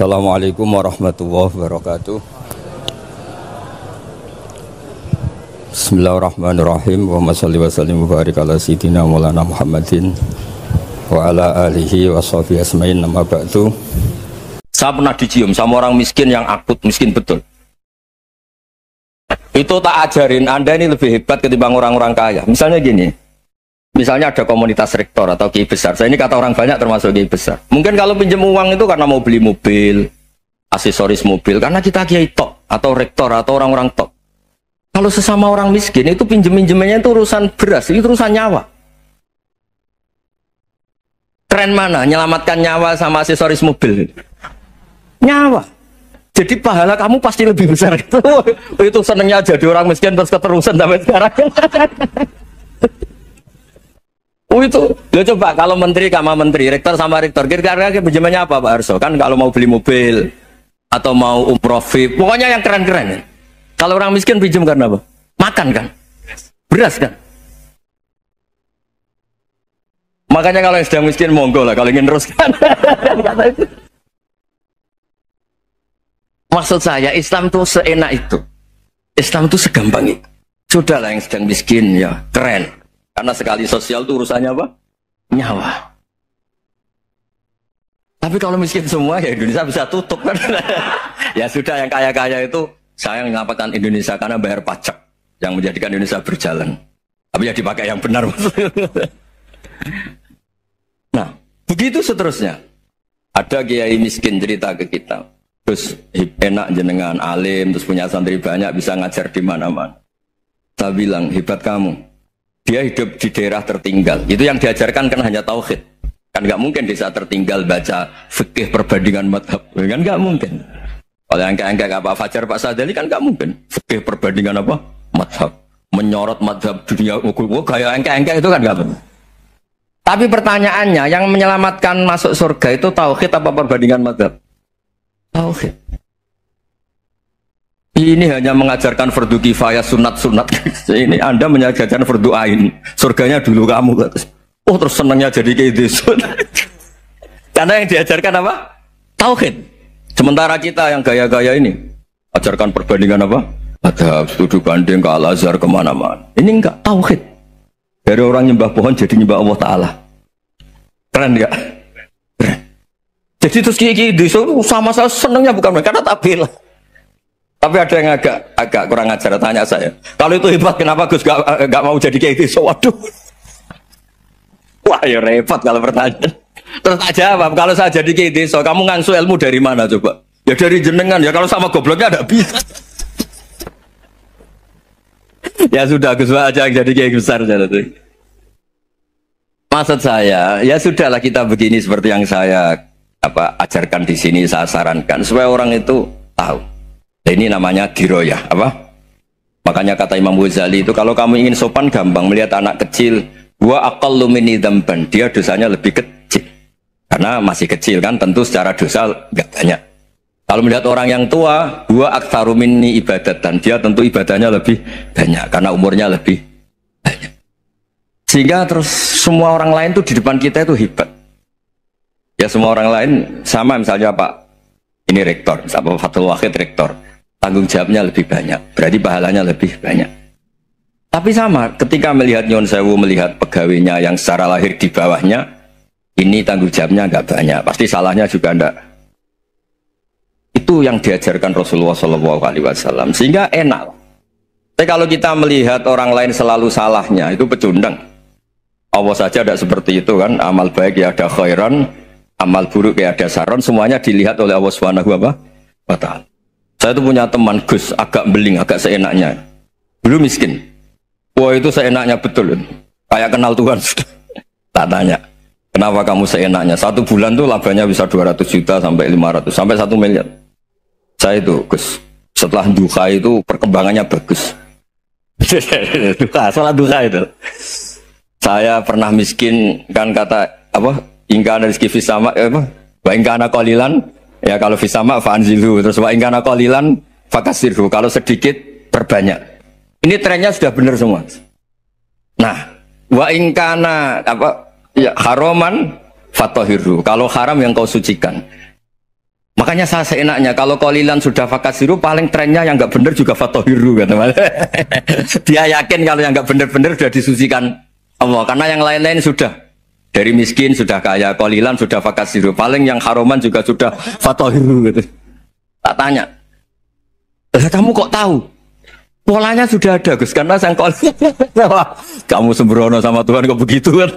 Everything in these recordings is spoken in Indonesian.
Assalamualaikum warahmatullahi wabarakatuh. Bismillahirrahmanirrahim. Wa shalli wa sallim wa barik ala sayyidina Maulana Muhammadin wa ala alihi wa sahbihi asma'in. Nama ba'du. Saya pernah dicium sama orang miskin yang akut, miskin betul. Itu tak ajarin Anda ini lebih hebat ketimbang orang-orang kaya. Misalnya gini. Misalnya ada komunitas rektor atau kiai besar. Saya ini kata orang banyak termasuk kiai besar. Mungkin kalau pinjam uang itu karena mau beli mobil, aksesoris mobil, karena kita kiai top atau rektor atau orang-orang top. Kalau sesama orang miskin itu pinjem-pinjemannya itu urusan beras, itu urusan nyawa. Tren mana? Menyelamatkan nyawa sama aksesoris mobil. Nyawa. Jadi pahala kamu pasti lebih besar. Itu senengnya jadi orang miskin terus keterusan sampai sekarang. Oh itu, ya coba kalau menteri sama menteri, rektor sama rektor, kira-kira pinjamannya apa Pak Arso? Kan kalau mau beli mobil atau mau umroh VIP, pokoknya yang keren-keren ya. Kalau orang miskin pinjam karena apa? Makan kan? Beras kan? Makanya kalau yang sedang miskin monggo lah, kalau ingin teruskan. Maksud saya Islam itu seenak itu, Islam itu segampang itu. Sudahlah yang sedang miskin ya keren. Karena sekali sosial itu urusannya apa? Nyawa. Tapi kalau miskin semua ya Indonesia bisa tutup kan. Ya sudah yang kaya-kaya itu saya mengatakan Indonesia karena bayar pajak yang menjadikan Indonesia berjalan. Tapi ya dipakai yang benar. Nah, begitu seterusnya. Ada kiai miskin cerita ke kita. Terus enak jenengan alim, terus punya santri banyak, bisa ngajar di mana-mana. Saya bilang, hebat kamu. Dia hidup di daerah tertinggal. Itu yang diajarkan kan hanya tauhid. Kan nggak mungkin desa tertinggal baca fikih perbandingan madhab. Kan nggak mungkin. Kalau yang kayak Pak Fajar, Pak Sadali kan nggak mungkin. Fikih perbandingan apa? Madhab. Menyorot madhab dunia. Kayak engke-engke itu kan nggak mungkin. Tapi pertanyaannya, yang menyelamatkan masuk surga itu tauhid apa perbandingan madhab? Tauhid. Ini hanya mengajarkan fardu kifayah sunat-sunat. Ini Anda mengajarkan fardu ain. Surganya dulu kamu. Oh terus senangnya jadi kayak gitu. Karena yang diajarkan apa? Tauhid. Sementara kita yang gaya-gaya ini ajarkan perbandingan apa? Ada studi banding ke Al-Azhar kemana-mana. Ini enggak tauhid. Dari orang nyembah pohon jadi nyembah Allah Ta'ala. Keren enggak? Keren. Jadi terus kayak gitu sama saya senangnya bukan karena tak bela. Tapi ada yang agak kurang ajar, tanya saya. Kalau itu hebat, kenapa Gus gak mau jadi kayak gitu? Waduh. Wah ya repot kalau pertanyaan. Terus tak jawab, kalau saya jadi kayak gitu, kamu ngangsu ilmu dari mana coba? Ya dari jenengan, ya kalau sama gobloknya ada bisa. Ya sudah, Gus aja yang jadi kayak besar. Maksud saya, ya sudahlah kita begini seperti yang saya ajarkan di sini, saya sarankan. Supaya orang itu tahu. Ini namanya diroyah, apa? Makanya kata Imam Ghazali itu kalau kamu ingin sopan gampang melihat anak kecil, wa aqallu minni dzamban, dia dosanya lebih kecil. Karena masih kecil kan, tentu secara dosa enggak banyak. Kalau melihat orang yang tua, wa aktsaru minni ibadatan, dia tentu ibadahnya lebih banyak karena umurnya lebih banyak. Sehingga terus semua orang lain tuh di depan kita itu hebat. Ya semua orang lain sama misalnya Pak ini rektor, Pak Fathul Wahid rektor. Tanggung jawabnya lebih banyak, berarti pahalanya lebih banyak. Tapi sama, ketika melihat Nyon Sewu, melihat pegawainya yang secara lahir di bawahnya, ini tanggung jawabnya nggak banyak, pasti salahnya juga enggak. Itu yang diajarkan Rasulullah SAW, sehingga enak. Tapi kalau kita melihat orang lain selalu salahnya, itu pecundang. Allah saja tidak seperti itu kan, amal baik ya ada khairan, amal buruk ya ada saron, semuanya dilihat oleh Allah Subhanahu wa Ta'ala. Saya itu punya teman Gus, agak beling, agak seenaknya. Dulu miskin. Wah itu seenaknya betul. Kayak kenal Tuhan. Tak tanya, kenapa kamu seenaknya? 1 bulan tuh labanya bisa 200 juta sampai 500, sampai 1 miliar. Saya itu Gus, setelah duha itu perkembangannya bagus. Salah duha itu. Saya pernah miskin, kan kata, apa, ingkana rizki fisama, apa, wa ingkana qalilan, ya kalau fisama fa'anzilu, terus wa ingkana qalilan fakasirhu, kalau sedikit perbanyak. Ini trennya sudah benar semua. Nah, wa ingkana apa ya haraman fatahirhu, kalau haram yang kau sucikan. Makanya saya seenaknya kalau qalilan sudah fakasiru, paling trennya yang nggak bener juga fatohiru kan teman. Dia yakin kalau yang nggak bener-bener sudah disucikan Allah, karena yang lain-lain sudah dari miskin sudah kaya, qalilan sudah fakasiru, paling yang haroman juga sudah fatohiru gitu. Tak tanya, kamu kok tahu? Polanya sudah ada Gus, karena sang kamu sembrono sama Tuhan kok begitu kan?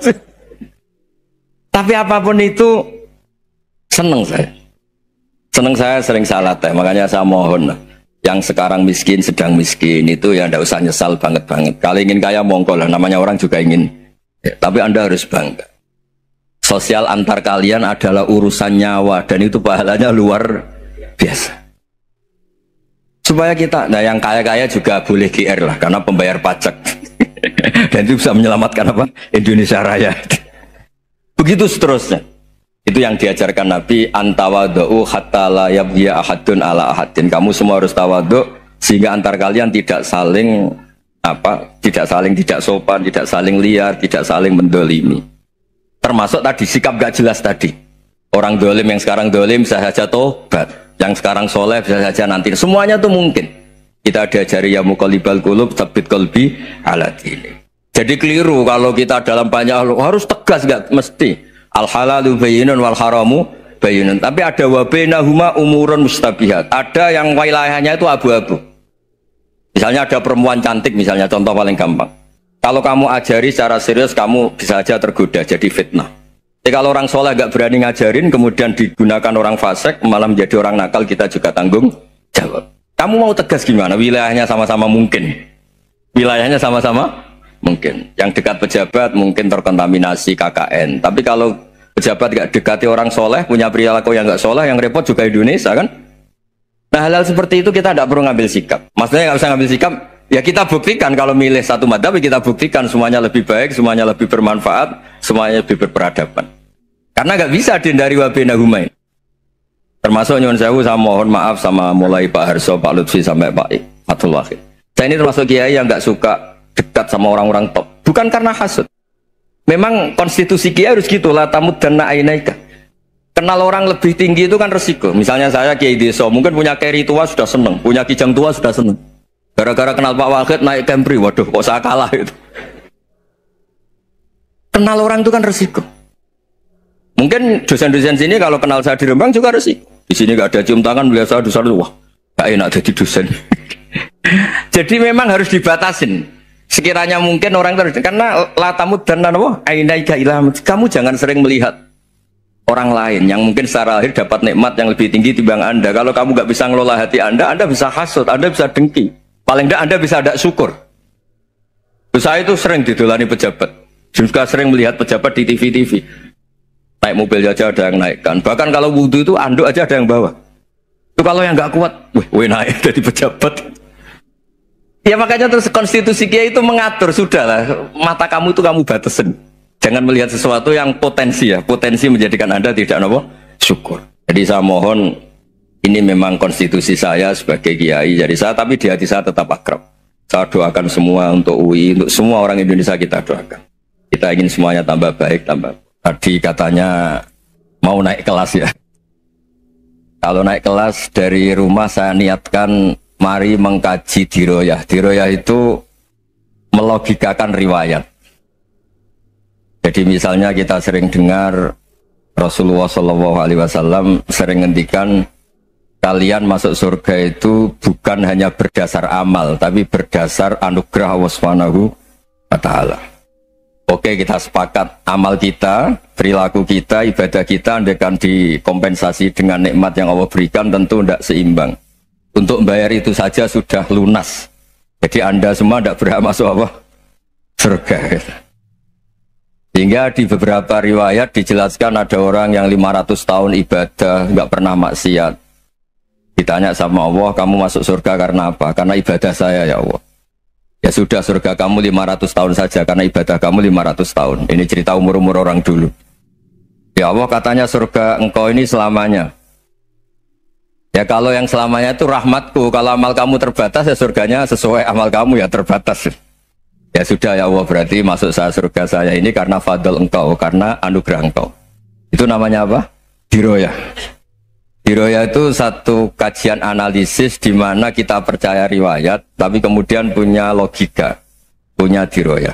Tapi apapun itu seneng saya. Seneng saya sering salah teh, makanya saya mohon lah. Yang sekarang miskin, sedang miskin itu ya ndak usah nyesal banget-banget. Kalau ingin kaya monggo lah, namanya orang juga ingin. Ya, tapi Anda harus bangga. Sosial antar kalian adalah urusan nyawa dan itu pahalanya luar biasa. Supaya kita, nah yang kaya-kaya juga boleh GR lah, karena pembayar pajak. Dan itu bisa menyelamatkan apa? Indonesia Raya. Begitu seterusnya. Itu yang diajarkan Nabi, antawadhu hatta la yabghiya ahadun ala ahadin. Kamu semua harus tawadhu sehingga antar kalian tidak saling tidak sopan, tidak saling liar, tidak saling mendolimi. Termasuk tadi sikap gak jelas tadi. Orang dolim yang sekarang dolim bisa saja tobat, yang sekarang soleh bisa saja nanti. Semuanya itu mungkin. Kita diajari ya muqallibal qulub tsabbit qalbi ala dinik. Jadi keliru kalau kita dalam banyak harus tegas, gak mesti. Al halalu bayyinun wal haramu bayyinun. Tapi ada wa bainahuma umurun mustabihat. Ada yang wilayahnya itu abu-abu. Misalnya ada perempuan cantik, misalnya contoh paling gampang. Kalau kamu ajari secara serius, kamu bisa saja tergoda jadi fitnah. Jadi kalau orang soleh gak berani ngajarin, kemudian digunakan orang fasik, malah menjadi orang nakal, kita juga tanggung jawab. Kamu mau tegas gimana? Wilayahnya sama-sama mungkin. Wilayahnya sama-sama mungkin. Yang dekat pejabat mungkin terkontaminasi KKN. Tapi kalau pejabat gak dekati orang soleh, punya perilaku yang gak soleh, yang repot juga Indonesia kan. Nah hal-hal seperti itu kita tidak perlu ngambil sikap. Maksudnya nggak usah ngambil sikap, ya kita buktikan kalau milih satu madzhab, kita buktikan semuanya lebih baik, semuanya lebih bermanfaat, semuanya lebih berperadaban. Karena nggak bisa dihindari wa bainahumain. Termasuk nyuwun sewu, saya mohon maaf sama mulai Pak Harso, Pak Lutfi sampai Pak Fathul Wahid. Saya ini termasuk kiai yang nggak suka dekat sama orang-orang top. Bukan karena hasud. Memang konstitusi kiai harus gitu lah, tamud dan na'inaika. Kenal orang lebih tinggi itu kan resiko. Misalnya saya kiai desa, mungkin punya keri tua sudah seneng, punya kijang tua sudah seneng. Gara-gara kenal Pak Wahid naik Kempri, waduh kok saya kalah itu. Kenal orang itu kan resiko. Mungkin dosen-dosen sini kalau kenal saya di Rembang juga resiko. Di sini gak ada cium tangan, melihat saya dosen, wah gak enak jadi dosen. Jadi memang harus dibatasin. Sekiranya mungkin orang terus, karena latamud dan nanawa ainaika ilham. Kamu jangan sering melihat orang lain yang mungkin secara lahir dapat nikmat yang lebih tinggi timbang Anda. Kalau kamu gak bisa ngelola hati Anda bisa hasut, Anda bisa dengki. Paling tidak Anda bisa ada syukur. Saya itu sering didolani pejabat. Juga sering melihat pejabat di TV-TV. Naik mobil aja ada yang naikkan. Bahkan kalau wudhu itu anduk aja ada yang bawa. Itu kalau yang gak kuat, wih naik dari pejabat. Ya makanya terus konstitusi kiai itu mengatur, sudahlah mata kamu itu kamu batasin. Jangan melihat sesuatu yang potensi ya, potensi menjadikan Anda tidak apa syukur. Jadi saya mohon, ini memang konstitusi saya sebagai kiai, jadi saya tapi di hati saya tetap akrab. Saya doakan semua untuk UI, untuk semua orang Indonesia kita doakan. Kita ingin semuanya tambah baik, tambah. Tadi katanya mau naik kelas ya. Kalau naik kelas dari rumah saya niatkan mari mengkaji diroyah. Diroyah itu melogikakan riwayat. Jadi misalnya kita sering dengar Rasulullah SAW sering ngendikan kalian masuk surga itu bukan hanya berdasar amal, tapi berdasar anugerah Allah Subhanahu wa Ta'ala. Oke, kita sepakat amal kita, perilaku kita, ibadah kita andaikan dikompensasi dengan nikmat yang Allah berikan tentu tidak seimbang. Untuk membayar itu saja sudah lunas. Jadi Anda semua tidak berhak masuk apa? Surga. Sehingga di beberapa riwayat dijelaskan ada orang yang 500 tahun ibadah, nggak pernah maksiat. Ditanya sama Allah, kamu masuk surga karena apa? Karena ibadah saya ya Allah. Ya sudah, surga kamu 500 tahun saja karena ibadah kamu 500 tahun. Ini cerita umur-umur orang dulu. Ya Allah, katanya surga engkau ini selamanya. Ya kalau yang selamanya itu rahmatku, kalau amal kamu terbatas ya surganya sesuai amal kamu ya terbatas. Ya sudah ya Allah, berarti masuk saya surga saya ini karena fadl engkau, karena anugerah engkau. Itu namanya apa? Diroyah. Diroya itu satu kajian analisis di mana kita percaya riwayat, tapi kemudian punya logika, punya diroya.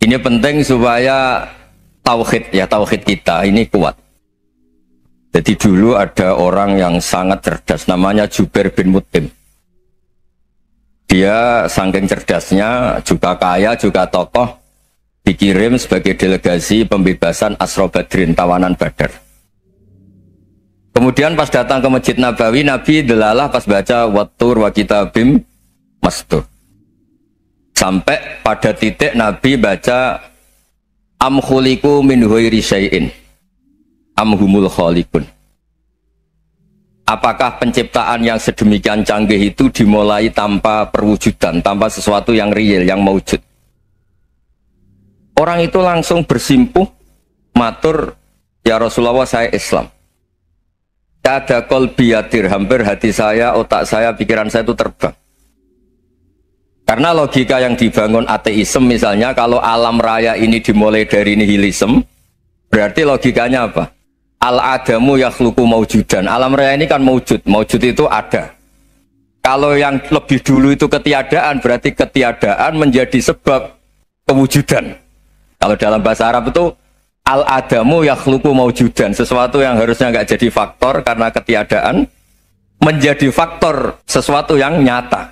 Ini penting supaya tauhid kita ini kuat. Jadi dulu ada orang yang sangat cerdas, namanya Jubair bin Mut'im. Dia saking cerdasnya, juga kaya, juga tokoh, dikirim sebagai delegasi pembebasan Asra Badrin, tawanan Badar. Kemudian pas datang ke Masjid Nabawi, Nabi delalah pas baca Wattur wa kitabim mastur. Sampai pada titik Nabi baca am khuliqu min ghairi syai'in am humul khaliqun. Apakah penciptaan yang sedemikian canggih itu dimulai tanpa perwujudan, tanpa sesuatu yang real, yang maujud? Orang itu langsung bersimpuh, matur, ya Rasulullah saya Islam. Ada qalbi yatir, hampir hati saya, otak saya, pikiran saya itu terbang. Karena logika yang dibangun ateisme misalnya, kalau alam raya ini dimulai dari nihilisme, berarti logikanya apa? Al-adamu yakhluqu maujudan. Alam raya ini kan maujud, maujud itu ada. Kalau yang lebih dulu itu ketiadaan, berarti ketiadaan menjadi sebab kewujudan. Kalau dalam bahasa Arab itu al-adamu yakhluqu maujudan, sesuatu yang harusnya nggak jadi faktor karena ketiadaan menjadi faktor sesuatu yang nyata.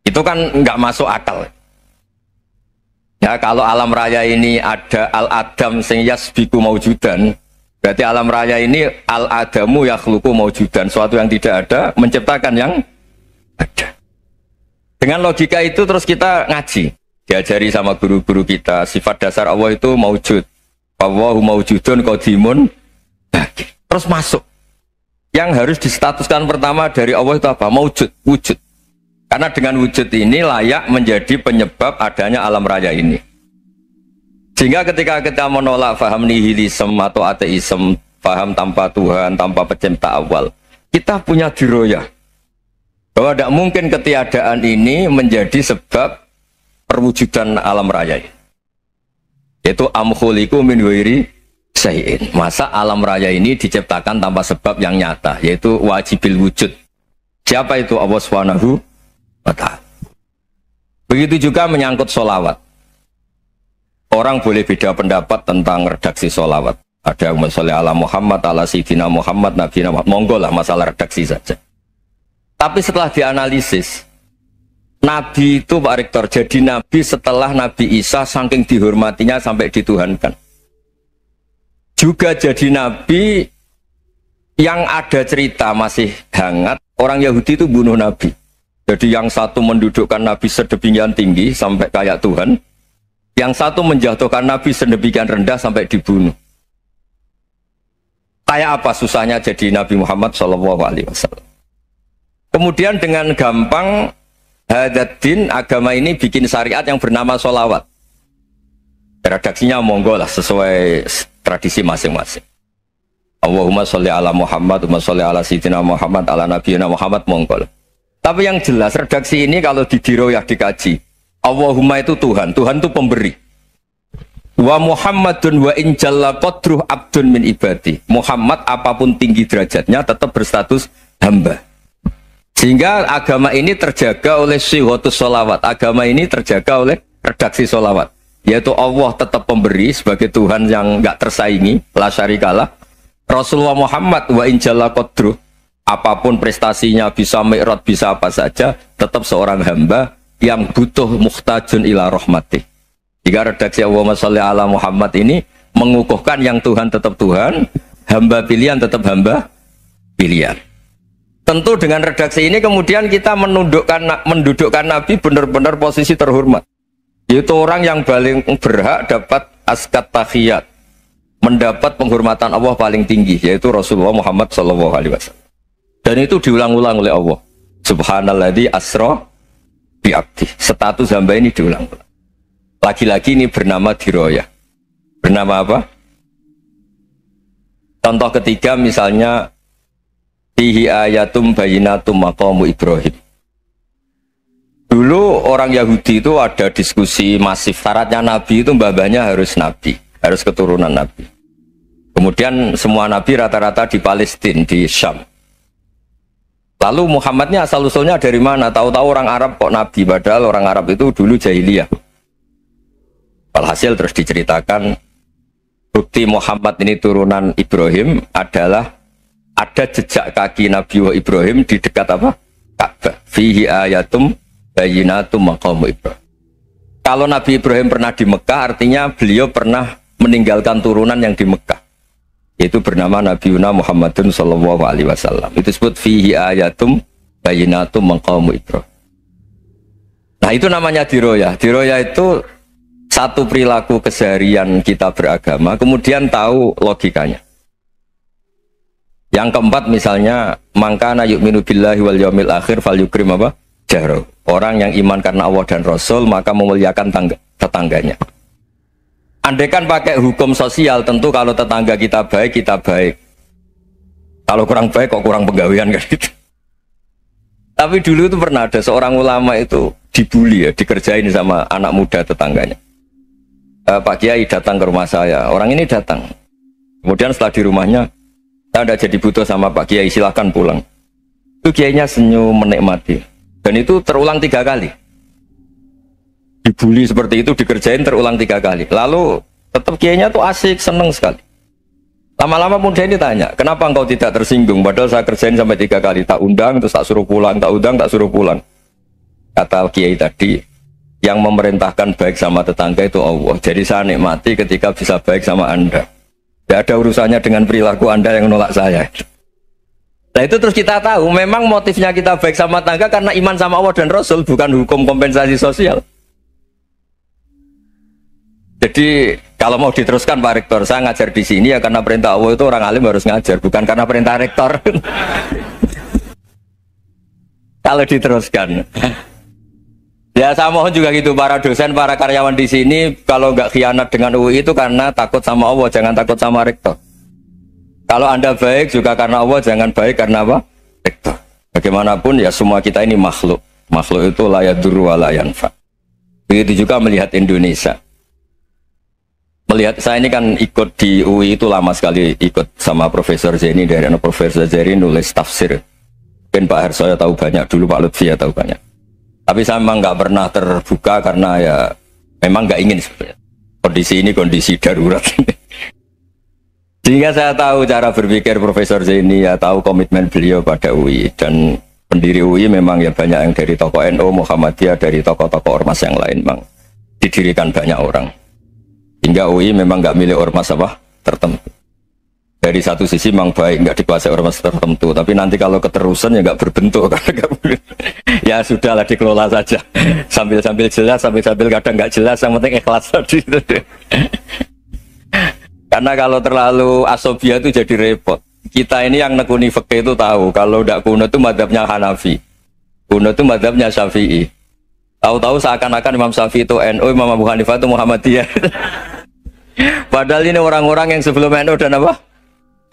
Itu kan nggak masuk akal. Ya, kalau alam raya ini ada al-adam sing yasbiku maujudan, berarti alam raya ini al-adamu yakhluqu maujudan, sesuatu yang tidak ada menciptakan yang ada. Dengan logika itu terus kita ngaji. Diajari sama guru-guru kita, sifat dasar Allah itu maujud. Allahu maujudun qadimun. Terus masuk. Yang harus distatuskan pertama dari Allah itu apa? Maujud, wujud. Karena dengan wujud ini layak menjadi penyebab adanya alam raya ini. Sehingga ketika kita menolak faham nihilisme atau ateisme, faham tanpa Tuhan, tanpa pencipta awal, kita punya diroyah. Bahwa tidak mungkin ketiadaan ini menjadi sebab perwujudan alam raya, yaitu am khuliqu min ghairi syai'in. Masa alam raya ini diciptakan tanpa sebab yang nyata, yaitu wajibil wujud. Siapa itu? Allah Subhanahu wa ta'ala. Begitu juga menyangkut sholawat. Orang boleh beda pendapat tentang redaksi sholawat. Ada yang sholli ala Muhammad, ala Sayyidina Muhammad, Nabi Muhammad. Monggo lah, masalah redaksi saja. Tapi setelah dianalisis, Nabi itu Pak Rektor jadi Nabi setelah Nabi Isa saking dihormatinya sampai dituhankan. Juga jadi Nabi yang ada cerita masih hangat, orang Yahudi itu bunuh Nabi. Jadi yang satu mendudukkan Nabi sedemikian tinggi sampai kayak Tuhan, yang satu menjatuhkan Nabi sedemikian rendah sampai dibunuh. Kayak apa susahnya jadi Nabi Muhammad SAW. Kemudian dengan gampang Hadaddin agama ini bikin syariat yang bernama sholawat. Redaksinya monggo lah sesuai tradisi masing-masing. Allahumma sholli ala Muhammad, Allahumma sholli ala Sayyidina Muhammad, ala Nabiyina Muhammad, monggo lah. Tapi yang jelas redaksi ini kalau didiroyah dikaji, Allahumma itu Tuhan, Tuhan itu pemberi. Wa Muhammadun wa in jalla qadruh abdun min ibadi. Muhammad apapun tinggi derajatnya tetap berstatus hamba. Sehingga agama ini terjaga oleh syihotus sholawat. Agama ini terjaga oleh redaksi sholawat. Yaitu Allah tetap pemberi sebagai Tuhan yang nggak tersaingi, la syarikalah. Rasulullah Muhammad wa injalla qadruh, apapun prestasinya, bisa mi'raj, bisa apa saja, tetap seorang hamba yang butuh muhtajun ila rahmatih. Jika redaksi Allahumma sholli ala Muhammad ini mengukuhkan yang Tuhan tetap Tuhan, hamba pilihan tetap hamba pilihan. Tentu dengan redaksi ini kemudian kita mendudukkan Nabi benar-benar posisi terhormat. Yaitu orang yang paling berhak dapat askat tahiyat, mendapat penghormatan Allah paling tinggi, yaitu Rasulullah Muhammad SAW. Dan itu diulang-ulang oleh Allah. Subhanalladzi asra bi'abdi. Status hamba ini diulang-ulang. Lagi-lagi ini bernama diroyah. Bernama apa? Contoh ketiga misalnya fihi ayatum bayinatum maqamu Ibrahim. Dulu orang Yahudi itu ada diskusi masif, syaratnya Nabi itu mbah-mbahnya harus Nabi, harus keturunan Nabi. Kemudian semua nabi rata-rata di Palestina, di Syam. Lalu Muhammadnya asal-usulnya dari mana? Tahu-tahu orang Arab kok nabi, padahal orang Arab itu dulu jahiliyah. Alhasil terus diceritakan bukti Muhammad ini turunan Ibrahim adalah ada jejak kaki Nabi Ibrahim di dekat apa? Ka'bah. Fihi ayatum bayyinatum maqamu Ibrahim. Kalau Nabi Ibrahim pernah di Mekah, artinya beliau pernah meninggalkan turunan yang di Mekah. Yaitu bernama Nabiuna Muhammadun sallallahu alaihi wasallam. Itu disebut fihi ayatum bayyinatum maqamu Ibrahim. Nah, itu namanya diroyah. Diroyah itu satu perilaku keseharian kita beragama, kemudian tahu logikanya. Yang keempat misalnya, mangkana yu'minu billahi wal yaumil akhir falyukrim apa? Jahro. Orang yang iman karena Allah dan Rasul, maka memuliakan tetangganya. Andaikan pakai hukum sosial, tentu kalau tetangga kita baik, kita baik. Kalau kurang baik, kok kurang penggawean kan gitu. Tapi dulu itu pernah ada seorang ulama itu dibully ya, dikerjain sama anak muda tetangganya. Pak Kiai datang ke rumah saya, orang ini datang. Kemudian setelah di rumahnya, saya tidak jadi butuh sama Pak Kiai, silahkan pulang. Itu Kiainya senyum menikmati. Dan itu terulang 3 kali. Dibully seperti itu, dikerjain terulang 3 kali. Lalu tetap Kiainya tuh asik, seneng sekali. Lama-lama muda ini tanya, kenapa engkau tidak tersinggung? Padahal saya kerjain sampai 3 kali, tak undang, terus tak suruh pulang, tak undang, tak suruh pulang. Kata Kiai tadi, yang memerintahkan baik sama tetangga itu Allah. Jadi saya nikmati ketika bisa baik sama Anda. Tidak ada urusannya dengan perilaku Anda yang menolak saya. Nah itu terus kita tahu, memang motifnya kita baik sama tetangga karena iman sama Allah dan Rasul, bukan hukum kompensasi sosial. Jadi kalau mau diteruskan Pak Rektor, saya ngajar di sini ya karena perintah Allah, itu orang alim harus ngajar, bukan karena perintah Rektor. Kalau diteruskan, ya saya mohon juga gitu para dosen, para karyawan di sini, kalau nggak khianat dengan UI itu karena takut sama Allah, jangan takut sama Rektor. Kalau Anda baik juga karena Allah, jangan baik karena apa? Rektor. Bagaimanapun ya semua kita ini makhluk. Makhluk itu la yadurru wa la yanfa. Begitu juga melihat Indonesia. Melihat saya ini kan ikut di UI itu lama sekali, ikut sama Profesor Zeni, dari Profesor Zeni nulis tafsir. Mungkin Pak Harsoyo tahu banyak, dulu Pak Lutfi ya tahu banyak. Tapi saya memang nggak pernah terbuka karena ya memang nggak ingin sebenarnya. Kondisi ini kondisi darurat. Sehingga saya tahu cara berpikir Profesor Zeni, ya tahu komitmen beliau pada UI. Dan pendiri UI memang ya banyak yang dari tokoh NU, Muhammadiyah, dari tokoh-tokoh ormas yang lain memang didirikan banyak orang. Hingga UI memang nggak milik ormas apa tertentu. Dari satu sisi memang baik, nggak dikuasai ormas tertentu. Tapi nanti kalau keterusan ya nggak berbentuk. Ya sudahlah, dikelola saja. Sambil-sambil jelas, sambil-sambil kadang nggak jelas. Yang penting ikhlas tadi. Karena kalau terlalu asobia itu jadi repot. Kita ini yang nekuni fikih itu tahu. Kalau nggak kuno itu madhabnya Hanafi. Kuno itu madhabnya Syafi'i. Tahu-tahu seakan-akan Imam Syafi'i itu NU, Imam Abu Hanifah itu Muhammadiyah. Padahal ini orang-orang yang sebelum NU dan apa?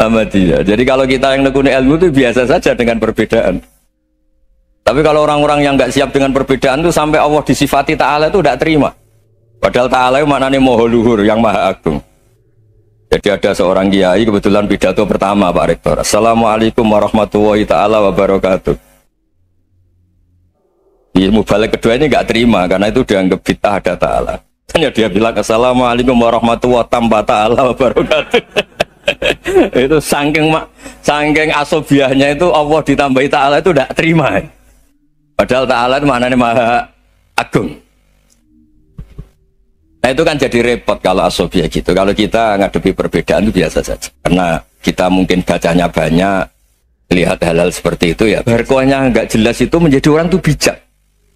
Muhammadiyah. Jadi kalau kita yang nekuni ilmu itu biasa saja dengan perbedaan. Tapi kalau orang-orang yang nggak siap dengan perbedaan itu sampai Allah disifati Ta'ala itu tidak terima. Padahal Ta'ala itu maknanya Maha Luhur, yang Maha Agung. Jadi ada seorang kiai kebetulan pidato pertama Pak Rektor. Assalamualaikum warahmatullahi ta'ala wabarakatuh. Ilmu balik kedua ini nggak terima karena itu dianggap bid'ah ada Ta'ala. Hanya dia bilang Assalamualaikum warahmatullahi ta'ala wabarakatuh. Itu saking asobiahnya itu Allah ditambahi Ta'ala itu tidak terima. Padahal Ta'ala itu maknanya Maha Agung. Nah itu kan jadi repot kalau asobiah gitu. Kalau kita ngadepi perbedaan itu biasa saja. Karena kita mungkin bacanya banyak, lihat hal-hal seperti itu ya. Berkuahnya nggak jelas itu menjadi orang tuh bijak.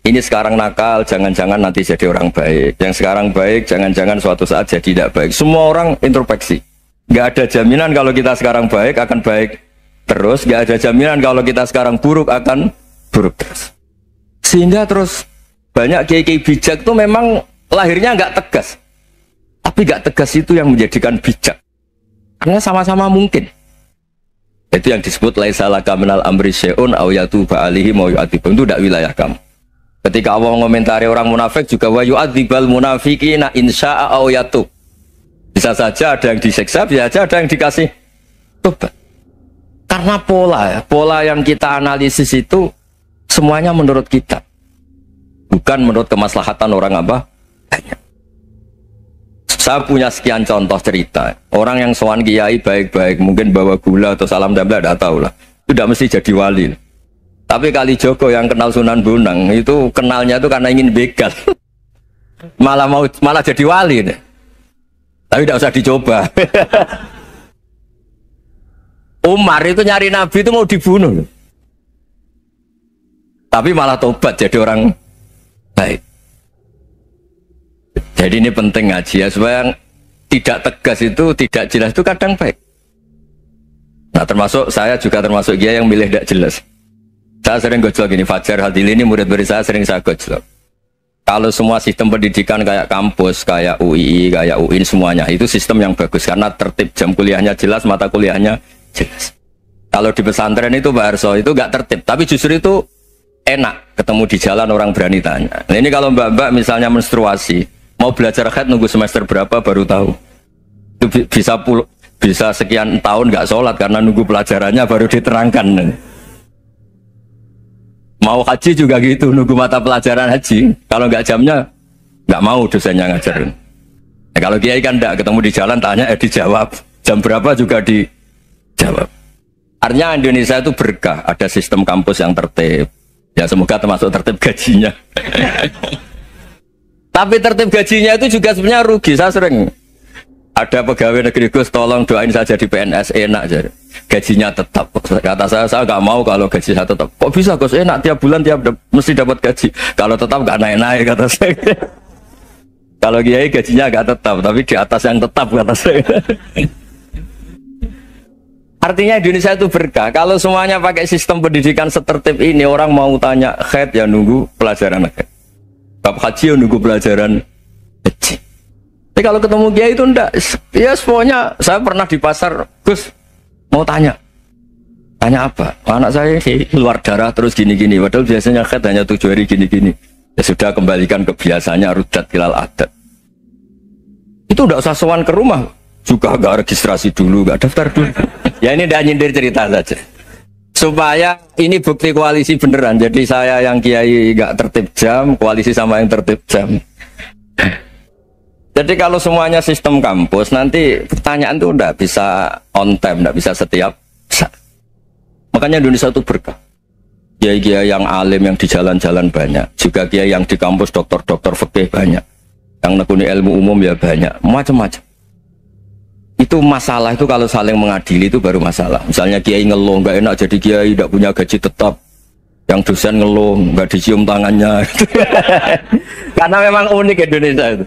Ini sekarang nakal, jangan-jangan nanti jadi orang baik. Yang sekarang baik, jangan-jangan suatu saat jadi tidak baik. Semua orang introspeksi. Nggak ada jaminan kalau kita sekarang baik akan baik terus. Nggak ada jaminan kalau kita sekarang buruk akan buruk terus. Sehingga terus banyak kiai-kiai bijak itu memang lahirnya nggak tegas. Tapi nggak tegas itu yang menjadikan bijak. Karena sama-sama mungkin. Itu yang disebut laisa laka minal amri syai'un aw yatuba alihi mau yu'adzibum, itu tidak wilayah kamu. Ketika Allah mengomentari orang munafik juga wa yu'adzibal munafiqina insya'a aw yatub. Bisa saja ada yang disiksa, bisa saja ada yang dikasih tobat. Karena pola yang kita analisis itu semuanya menurut kita, bukan menurut kemaslahatan orang apa banyak. Saya punya sekian contoh cerita. Orang yang sowan kiai baik-baik, mungkin bawa gula atau salam damla, tidak tahu lah. Itu tidak mesti jadi wali. Tapi Kali Joko yang kenal Sunan Bonang, itu kenalnya itu karena ingin begal. malah jadi wali. Tapi tidak usah dicoba. Umar itu nyari Nabi itu mau dibunuh. Tapi malah tobat jadi orang baik. Jadi ini penting ngaji ya, supaya yang tidak tegas itu, tidak jelas itu kadang baik. Nah termasuk saya juga termasuk dia yang milih tidak jelas. Saya sering gojlok gini, Fajar Hadili ini murid-murid saya sering saya gojlok. Kalau semua sistem pendidikan kayak kampus, kayak UI, kayak UIN semuanya, itu sistem yang bagus karena tertib, jam kuliahnya jelas, mata kuliahnya jelas. Kalau di pesantren itu Pak Arso itu gak tertib, tapi justru itu enak ketemu di jalan orang berani tanya. Nah ini kalau mbak-mbak misalnya menstruasi, mau belajar haid nunggu semester berapa baru tahu. Itu bisa sekian tahun nggak sholat karena nunggu pelajarannya baru diterangkan. Mau haji juga gitu, nunggu mata pelajaran haji. Kalau nggak jamnya nggak mau dosennya ngajarin. Nah, kalau kiai kan nggak ketemu di jalan tanya dijawab. Jam berapa juga dijawab. Artinya Indonesia itu berkah, ada sistem kampus yang tertib. Ya semoga termasuk tertib gajinya. Tapi tertib gajinya itu juga sebenarnya rugi. Saya sering ada pegawai negeri Gus, tolong doain saja di PNS enak jadi gajinya tetap. Kata saya nggak mau kalau gaji saya tetap. Kok bisa Gus enak tiap bulan mesti dapat gaji. Kalau tetap nggak naik-naik kata saya. Kalau kiai gajinya nggak tetap, tapi di atas yang tetap kata saya. Artinya Indonesia itu berkah. Kalau semuanya pakai sistem pendidikan setertib ini, orang mau tanya haid ya nunggu pelajaran haid. Bab haji yang nunggu pelajaran haji. Tapi kalau ketemu kiai itu enggak. Ya semuanya, saya pernah di pasar, Gus mau tanya apa? Anak saya keluar darah terus gini-gini. Padahal biasanya haid hanya 7 hari gini-gini. Ya sudah kembalikan ke biasanya, rudat ilal adat. Itu enggak usah sowan ke rumah. Juga enggak registrasi dulu, enggak daftar dulu. Ya ini enggak nyindir cerita saja. Supaya ini bukti koalisi beneran. Jadi saya yang kiai gak tertib jam, koalisi sama yang tertib jam. Jadi kalau semuanya sistem kampus, nanti pertanyaan itu udah bisa on time, tidak bisa setiap saat. Makanya Indonesia itu berkah. Kiai-kiai yang alim yang di jalan-jalan banyak. Juga kiai yang di kampus dokter-dokter fikih banyak. Yang nekuni ilmu umum ya banyak. Macam-macam. Itu masalah itu kalau saling mengadili itu baru masalah. Misalnya kiai ngeluh nggak enak jadi kiai tidak punya gaji tetap, yang dosen ngeluh nggak dicium tangannya. Karena memang unik Indonesia itu.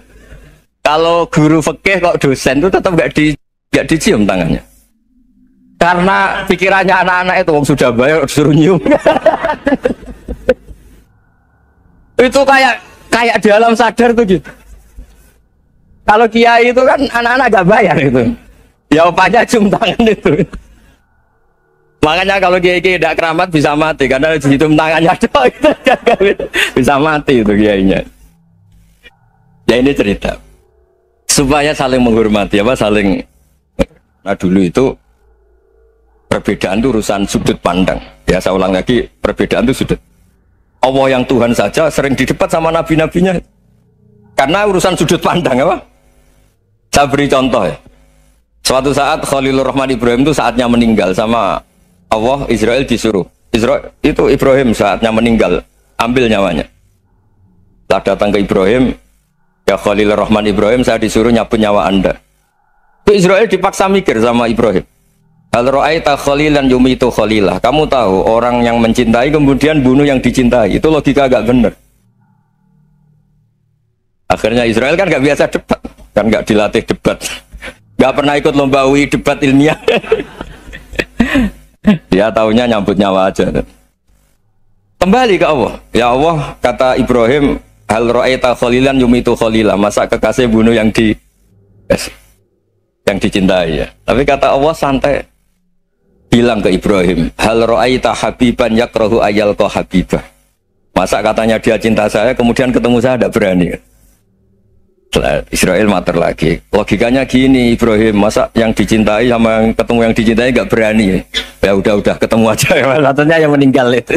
Kalau guru fikih kok dosen itu tetap nggak dicium tangannya. Karena pikirannya anak-anak itu wong sudah bayar disuruh nyium. Itu kayak di alam sadar tuh gitu. Kalau kiai itu kan anak-anak gak bayar itu. Ya opanya cium tangan itu. Makanya kalau kiai tidak keramat bisa mati karena cium tangannya doang itu bisa mati itu kiainya. Ya ini cerita. Supaya saling menghormati saling. Nah dulu itu perbedaan itu urusan sudut pandang. Ya saya ulang lagi, perbedaan itu sudut. Allah yang Tuhan saja sering didebat sama nabi-nabinya. Karena urusan sudut pandang Saya beri contoh ya. Suatu saat Khalilur Rahman Ibrahim itu saatnya meninggal sama Allah, Israel disuruh. Itu Ibrahim saatnya meninggal, ambil nyawanya. Setelah datang ke Ibrahim, ya Khalilur Rahman Ibrahim, saya disuruh nyabut nyawa Anda. Itu Israel dipaksa mikir sama Ibrahim. Hal ra'aita khalilan yumitu khalilah. Kamu tahu orang yang mencintai kemudian bunuh yang dicintai. Itu logika agak benar. Akhirnya Israel kan gak biasa debat. Kan gak dilatih debat. Gak pernah ikut lomba UI debat ilmiah. Dia taunya nyambut nyawa aja. Kembali ke Allah. Ya Allah, kata Ibrahim, hal ra'aita khalilan yumitu khalilah. Masa kekasih bunuh yang dicintai ya. Tapi kata Allah santai. Bilang ke Ibrahim, hal ra'aita habiban yakrahu ayyalqa habibah. Masa katanya dia cinta saya, kemudian ketemu saya tidak berani. Israel mater lagi. Logikanya gini, Ibrahim, masa yang dicintai sama yang ketemu yang dicintai nggak berani ya? Ya udah ketemu aja. Katanya yang meninggal itu.